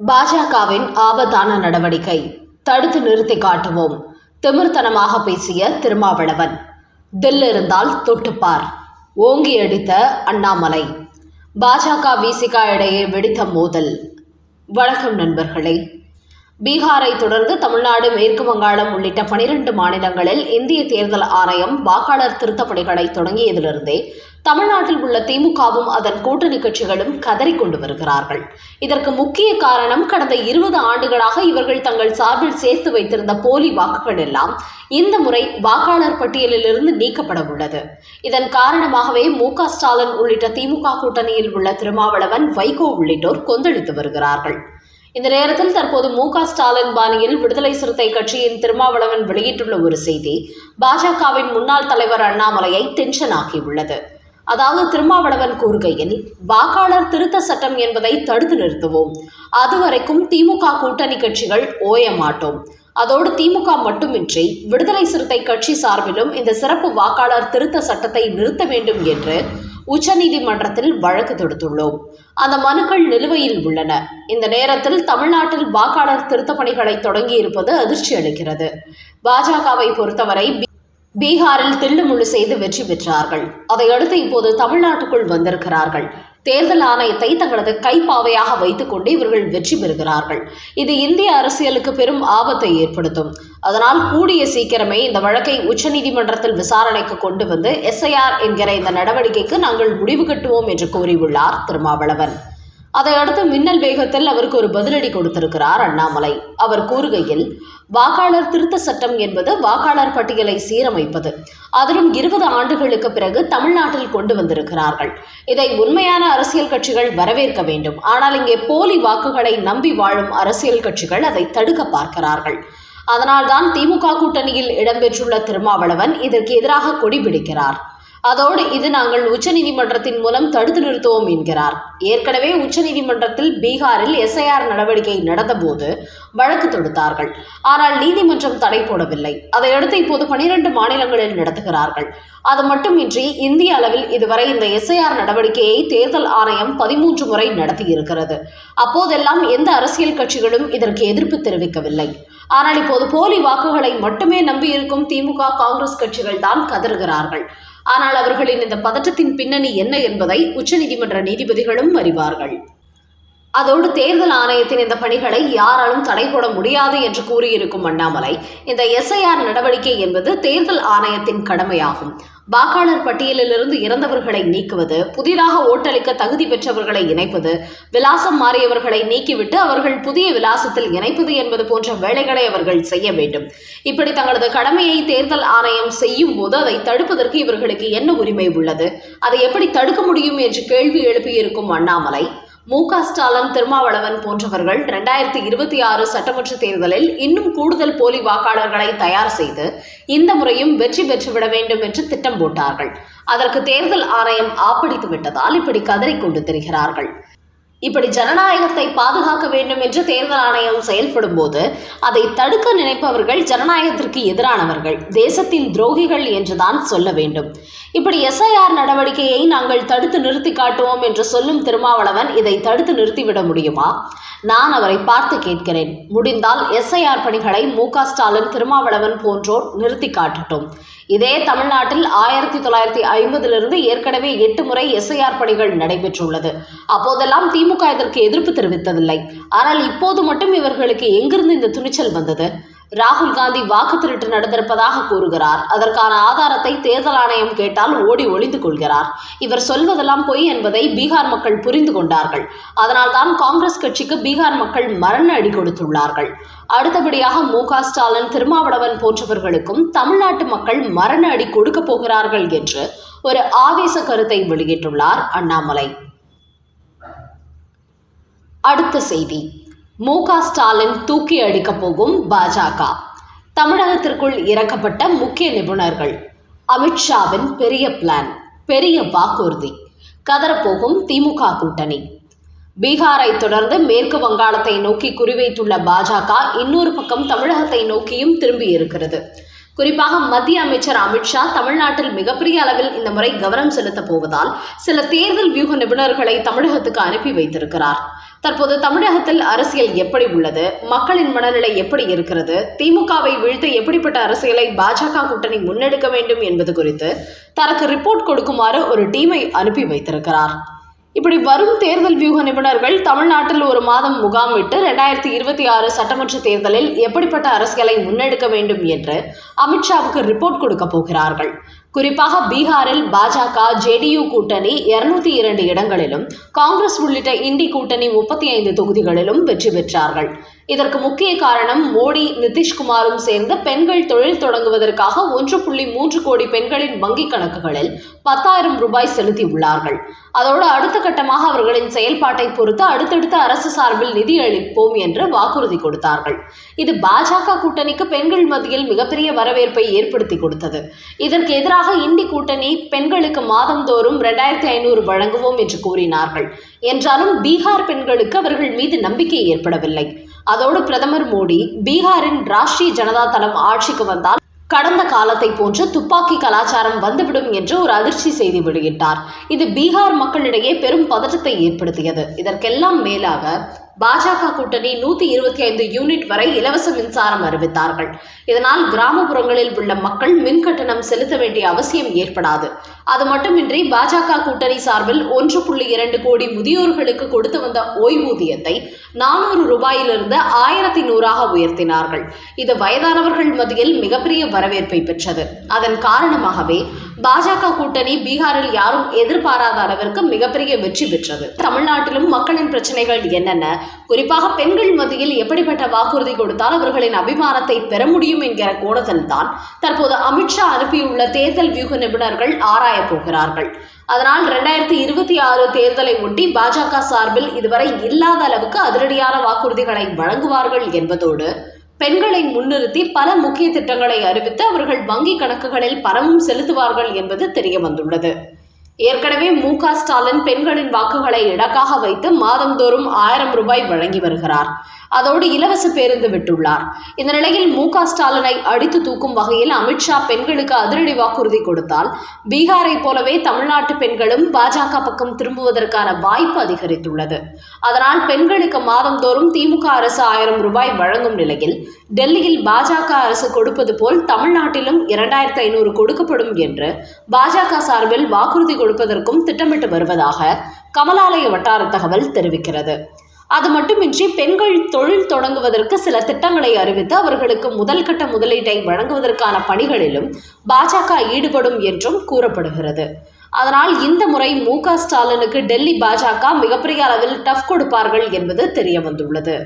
பாஜகவின் ஆபத்தான நடவடிக்கை தடுத்து நிறுத்தி காட்டுவோம். திமிர்த்தனமாக பேசிய திருமாவளவன். தில் இருந்தால் தொட்டுப்பார். ஓங்கி அடித்த அண்ணாமலை. பாஜக விசிக இடையே வெடித்த மோதல். வணக்கம் நண்பர்களே. பீகாரை தொடர்ந்து தமிழ்நாடு, மேற்கு வங்காளம் உள்ளிட்ட 12 மாநிலங்களில் இந்திய தேர்தல் ஆணையம் வாக்காளர் திருத்தப் பணிகளை தொடங்கியதிலிருந்தே தமிழ்நாட்டில் உள்ள திமுகவும் அதன் கூட்டணி கட்சிகளும் கதறிக்கொண்டு வருகிறார்கள். இதற்கு முக்கிய காரணம், கடந்த 20 ஆண்டுகளாக இவர்கள் தங்கள் சார்பில் சேர்த்து வைத்திருந்த போலி வாக்குகள் எல்லாம் இந்த முறை வாக்காளர் பட்டியலிலிருந்து நீக்கப்பட உள்ளது. இதன் காரணமாகவே மு.க. ஸ்டாலின் உள்ளிட்ட திமுக கூட்டணியில் உள்ள திருமாவளவன், வைகோ உள்ளிட்டோர் கொந்தளித்து வருகிறார்கள். இந்த நேரத்தில் தற்போது மு.க. ஸ்டாலின் பாணியில் விடுதலை சிறுத்தை கட்சியின் திருமாவளவன் வெளியிட்டுள்ள ஒரு செய்தி பாஜகவின் முன்னாள் தலைவர் அண்ணாமலையை டென்ஷன் ஆக்கியுள்ளது. அதாவது, திருமாவளவன் கூறுகையில், வாக்காளர் திருத்த சட்டம் என்பதை தடுத்து நிறுத்துவோம். அதுவரைக்கும் திமுக கூட்டணி கட்சிகள் ஓய மாட்டோம். அதோடு திமுக மட்டுமின்றி விடுதலை சிறுத்தை கட்சி சார்பிலும் இந்த சிறப்பு வாக்காளர் திருத்த சட்டத்தை நிறுத்த வேண்டும் என்று உச்சநீதிமன்றத்தில் வழக்கு தொடுத்துள்ளோம். அந்த மனுக்கள் நிலுவையில் உள்ளன. இந்த நேரத்தில் தமிழ்நாட்டில் வாக்காளர் திருத்த பணிகளை தொடங்கியிருப்பது அதிர்ச்சி அளிக்கிறது. பாஜகவை பொறுத்தவரை பீகாரில் தில்லுமுள்ளு செய்து வெற்றி பெற்றார்கள். அதையடுத்து இப்போது தமிழ்நாட்டுக்குள் வந்திருக்கிறார்கள். தேர்தல் ஆணையத்தை தங்களது கைப்பாவையாக வைத்துக் கொண்டு இவர்கள் வெற்றி பெறுகிறார்கள். இது இந்திய அரசியலுக்கு பெரும் ஆபத்தை ஏற்படுத்தும். அதனால் கூடிய சீக்கிரமே இந்த வழக்கை உச்சநீதிமன்றத்தில் விசாரணைக்கு கொண்டு வந்து எஸ்ஐஆர் என்கிற இந்த நடவடிக்கைக்கு நாங்கள் முடிவு கட்டுவோம் என்று கூறியுள்ளார் திருமாவளவன். அதையடுத்து மின்னல் வேகத்தில் அவருக்கு ஒரு பதிலடி கொடுத்திருக்கிறார் அண்ணாமலை. அவர் கூறுகையில், வாக்காளர் திருத்த சட்டம் என்பது வாக்காளர் பட்டியலை சீரமைப்பது. அதிலும் 20 ஆண்டுகளுக்கு பிறகு தமிழ்நாட்டில் கொண்டு வந்திருக்கிறார்கள். இதை உண்மையான அரசியல் கட்சிகள் வரவேற்க வேண்டும். ஆனால் இங்கே போலி வாக்குகளை நம்பி வாழும் அரசியல் கட்சிகள் அதை தடுக்க பார்க்கிறார்கள். அதனால்தான் திமுக கூட்டணியில் இடம்பெற்றுள்ள திருமாவளவன் இதற்கு எதிராக கொடி பிடிக்கிறார். அதோடு இது நாங்கள் உச்சநீதிமன்றத்தின் மூலம் தடுத்து நிறுத்துவோம் என்கிறார். ஏற்கனவே உச்சநீதிமன்றத்தில் பீகாரில் எஸ்ஐஆர் நடவடிக்கை நடந்தபோது வழக்கு தொடுத்தார்கள். ஆனால் நீதிமன்றம் தடை போடவில்லை. அதையடுத்து இப்போது 12 மாநிலங்களில் நடத்துகிறார்கள். அது மட்டுமின்றி இந்திய அளவில் இதுவரை இந்த எஸ்ஐஆர் நடவடிக்கையை தேர்தல் ஆணையம் 13 முறை நடத்தியிருக்கிறது. அப்போதெல்லாம் எந்த அரசியல் கட்சிகளும் இதற்கு எதிர்ப்பு தெரிவிக்கவில்லை. ஆனால் இப்போது போலி வாக்குகளை மட்டுமே நம்பியிருக்கும் திமுக, காங்கிரஸ் கட்சிகள் தான் கதறுகிறார்கள். ஆனால் அவர்களின் இந்த பதற்றத்தின் பின்னணி என்ன என்பதை உச்சநீதிமன்ற நீதிபதிகளும் அறிவார்கள். அதோடு தேர்தல் ஆணையத்தின் இந்த பணிகளை யாராலும் தடை போட முடியாது என்று கூறியிருக்கும் அண்ணாமலை, இந்த எஸ்ஐஆர் நடவடிக்கை என்பது தேர்தல் ஆணையத்தின் கடமையாகும். வாக்காளர் பட்டியலிலிருந்து இறந்தவர்களை நீக்குவது, புதிதாக ஓட்டளிக்க தகுதி பெற்றவர்களை இணைப்பது, விலாசம் மாறியவர்களை நீக்கிவிட்டு அவர்கள் புதிய விலாசத்தில் இணைப்பது என்பது போன்ற வேலைகளை அவர்கள் செய்ய வேண்டும். இப்படி தங்களது கடமையை தேர்தல் ஆணையம் செய்யும் போது அதை தடுப்பதற்கு இவர்களுக்கு என்ன உரிமை உள்ளது? அதை எப்படி தடுக்க முடியும் என்று கேள்வி எழுப்பியிருக்கும் அண்ணாமலை, மு.க. ஸ்டாலின், திருமாவளவன் போன்றவர்கள் 2026 சட்டமன்ற தேர்தலில் இன்னும் கூடுதல் போலி வாக்காளர்களை தயார் செய்து இந்த முறையும் வெற்றி பெற்றுவிட வேண்டும் என்று திட்டம் போட்டார்கள். அதற்கு தேர்தல் ஆணையம் ஆப்படித்து விட்டதால் இப்படி கதறிக்கொண்டு திரிகிறார்கள். இப்படி ஜனநாயகத்தை பாதுகாக்க வேண்டும் என்று தேர்தல் ஆணையம் செயல்படும் போது அதை தடுக்க நினைப்பவர்கள் ஜனநாயகத்திற்கு எதிரானவர்கள், தேசத்தின் துரோகிகள் என்றுதான் சொல்ல வேண்டும். இப்படி எஸ்ஐஆர் நடவடிக்கையை நாங்கள் தடுத்து நிறுத்தி காட்டுவோம் என்று சொல்லும் திருமாவளவன் இதை தடுத்து நிறுத்திவிட முடியுமா? நான் அவரை பார்த்து கேட்கிறேன். முடிந்தால் எஸ்ஐஆர் பணிகளை மு.க. ஸ்டாலின், திருமாவளவன் போன்றோர் நிறுத்தி காட்டட்டும். இதே தமிழ்நாட்டில் 1950 ஏற்கனவே 8 முறை எஸ்ஐஆர் பணிகள் நடைபெற்றுள்ளது. அப்போதெல்லாம் திமுக இதற்கு எதிர்ப்பு தெரிவித்ததில்லை. ஆனால் இப்போது மட்டும் இவர்களுக்கு எங்கிருந்து இந்த துணிச்சல் வந்தது? ராகுல் காந்தி வாக்கு திருட்டு நடந்திருப்பதாக கூறுகிறார். அதற்கான ஆதாரத்தை தேர்தல் ஆணையம் கேட்டால் ஓடி ஒளிந்து கொள்கிறார். இவர் சொல்வதெல்லாம் பொய் என்பதை பீகார் மக்கள் புரிந்து கொண்டார்கள். அதனால்தான் காங்கிரஸ் கட்சிக்கு பீகார் மக்கள் மரண அடி கொடுத்துள்ளார்கள். அடுத்தபடியாக மு.க. ஸ்டாலின், திருமாவளவன் போன்றவர்களுக்கும் தமிழ்நாட்டு மக்கள் மரண அடி கொடுக்க போகிறார்கள் என்று ஒரு ஆவேச கருத்தை வெளியிட்டுள்ளார் அண்ணாமலை. அடுத்த செய்தி, மு.க. ஸ்டாலின் தூக்கி அடிக்கப் போகும் பாஜக. தமிழகத்திற்குள் இறக்கப்பட்ட முக்கிய நிபுணர்கள். அமித்ஷாவின் பெரிய பிளான், பெரிய வாக்குறுதி. கதறப்போகும் திமுக கூட்டணி. பீகாரை தொடர்ந்து மேற்கு வங்காளத்தை நோக்கி குறிவைத்துள்ள பாஜக இன்னொரு பக்கம் தமிழகத்தை நோக்கியும் திரும்பி இருக்கிறது. குறிப்பாக மத்திய அமைச்சர் அமித்ஷா தமிழ்நாட்டில் மிகப்பெரிய அளவில் இந்த முறை கவனம் செலுத்தப் போவதால் சில தேர்தல் வியூக நிபுணர்களை தமிழகத்துக்கு அனுப்பி வைத்திருக்கிறார். தற்போது தமிழகத்தில் அரசியல் எப்படி உள்ளது, மக்களின் மனநிலை எப்படி இருக்கிறது, திமுகவை வீழ்த்த எப்படிப்பட்ட அரசியலை பாஜக கூட்டணி முன்னெடுக்க வேண்டும் என்பது குறித்து தனக்கு ரிப்போர்ட் கொடுக்குமாறு ஒரு டீமை அனுப்பி வைத்திருக்கிறார். இப்படி வரும் தேர்தல் வியூக நிபுணர்கள் தமிழ்நாட்டில் ஒரு மாதம் முகாமிட்டு 2026 சட்டமன்ற தேர்தலில் எப்படிப்பட்ட அரசியலை முன்னெடுக்க வேண்டும் என்று அமித்ஷாவுக்கு ரிப்போர்ட் கொடுக்க போகிறார்கள். குறிப்பாக பீகாரில் பாஜக ஜேடியு கூட்டணி 202 இடங்களிலும், காங்கிரஸ் உள்ளிட்ட இண்டி கூட்டணி 35 தொகுதிகளிலும் வெற்றி பெற்றார்கள். இதற்கு முக்கிய காரணம் மோடி, நிதிஷ்குமாரும் சேர்ந்த பெண்கள் தொழில் தொடங்குவதற்காக 1.3 கோடி பெண்களின் வங்கிக் கணக்குகளில் 10,000 ரூபாய் செலுத்தியுள்ளார்கள். அதோடு அடுத்த கட்டமாக அவர்களின் செயல்பாட்டை பொறுத்து அடுத்தடுத்த அரசு சார்பில் நிதி அளிப்போம் என்று வாக்குறுதி கொடுத்தார்கள். இது பாஜக கூட்டணிக்கு பெண்கள் மத்தியில் மிகப்பெரிய வரவேற்பை ஏற்படுத்தி கொடுத்தது. இதற்கு எதிராக இண்டி கூட்டணி பெண்களுக்கு மாதந்தோறும் 2,500 வழங்குவோம் என்று கூறினார்கள். என்றாலும் பீகார் பெண்களுக்கு அவர்கள் மீது நம்பிக்கை ஏற்படவில்லை. அதோடு பிரதமர் மோடி பீகாரின் ராஷ்டிரிய ஜனதா தளம் ஆட்சிக்கு வந்தால் கடந்த காலத்தை போன்று துப்பாக்கி கலாச்சாரம் வந்துவிடும் என்று ஒரு அதிர்ச்சி செய்தி வெளியிட்டார். இது பீகார் மக்களிடையே பெரும் பதற்றத்தை ஏற்படுத்தியது. இதற்கெல்லாம் மேலாக பாஜக கூட்டணி 125 யூனிட் வரை இலவச மின்சாரம் அறிவித்தார்கள். இதனால் கிராமப்புறங்களில் உள்ள மக்கள் மின் கட்டணம் செலுத்த வேண்டிய அவசியம் ஏற்படாது. அது மட்டுமின்றி பாஜக கூட்டணி சார்பில் 1.2 கோடி முதியோர்களுக்கு கொடுத்து வந்த ஓய்வூதியத்தை 400 ரூபாயிலிருந்து 1,100ஆக உயர்த்தினார்கள். இது வயதானவர்கள் மத்தியில் மிகப்பெரிய வரவேற்பை பெற்றது. அதன் காரணமாகவே பாஜக கூட்டணி பீகாரில் யாரும் எதிர்பாராத அளவிற்கு மிகப்பெரிய வெற்றி பெற்றது. தமிழ்நாட்டிலும் மக்களின் பிரச்சனைகள் என்னென்ன, குறிப்பாக பெண்கள் மத்தியில் எப்படிப்பட்ட வாக்குறுதி கொடுத்தால் அவர்களின் அபிமானத்தை பெற முடியும் என்கிற கோணத்தில் தான் தற்போது அமித்ஷா அனுப்பியுள்ள தேர்தல் வியூக நிபுணர்கள் ஆராயப் போகிறார்கள். அதனால் 2026 தேர்தலை ஒட்டி பாஜக சார்பில் இதுவரை இல்லாத அளவுக்கு அதிரடியான வாக்குறுதிகளை வழங்குவார்கள் என்பதோடு பெண்களை முன்னிறுத்தி பல முக்கிய திட்டங்களை அறிவித்து அவர்கள் வங்கி கணக்குகளில் பணமும் செலுத்துவார்கள் என்பது தெரிய வந்துள்ளது. ஏற்கனவே மு.க. ஸ்டாலின் பெண்களின் வாக்குகளை இலக்காக வைத்து மாதந்தோறும் 1000 ரூபாய் வழங்கி வருகிறார். அதோடு இலவச பேருந்து விட்டுள்ளார். இந்த நிலையில் மு.க. ஸ்டாலினை அடித்து தூக்கும் வகையில் அமித்ஷா பெண்களுக்கு அதிரடி வாக்குறுதி கொடுத்தால் பீகாரை போலவே தமிழ்நாட்டு பெண்களும் பாஜக பக்கம் திரும்புவதற்கான வாய்ப்பு அதிகரித்துள்ளது. அதனால் பெண்களுக்கு மாதந்தோறும் திமுக அரசு 1000 ரூபாய் வழங்கும் நிலையில் டெல்லியில் பாஜக அரசு கொடுப்பது போல் தமிழ்நாட்டிலும் 2,500 கொடுக்கப்படும் என்று பாஜக சார்பில் வாக்குறுதி கொடுப்பதற்கும் திட்டமிட்டு வருவதாக கமலாலய வட்டார தகவல் தெரிவிக்கிறது. அது மட்டுமின்றி பெண்கள் தொழில் தொடங்குவதற்கு சில திட்டங்களை அறிவித்து அவர்களுக்கு முதல் கட்ட முதலீட்டை வழங்குவதற்கான பணிகளிலும் பாஜக ஈடுபடும் என்றும் கூறப்படுகிறது. அதனால் இந்த முறை மு.க. ஸ்டாலினுக்கு டெல்லி பாஜக மிகப்பெரிய அளவில் டஃப் கொடுப்பார்கள் என்பது தெரிய வந்துள்ளது.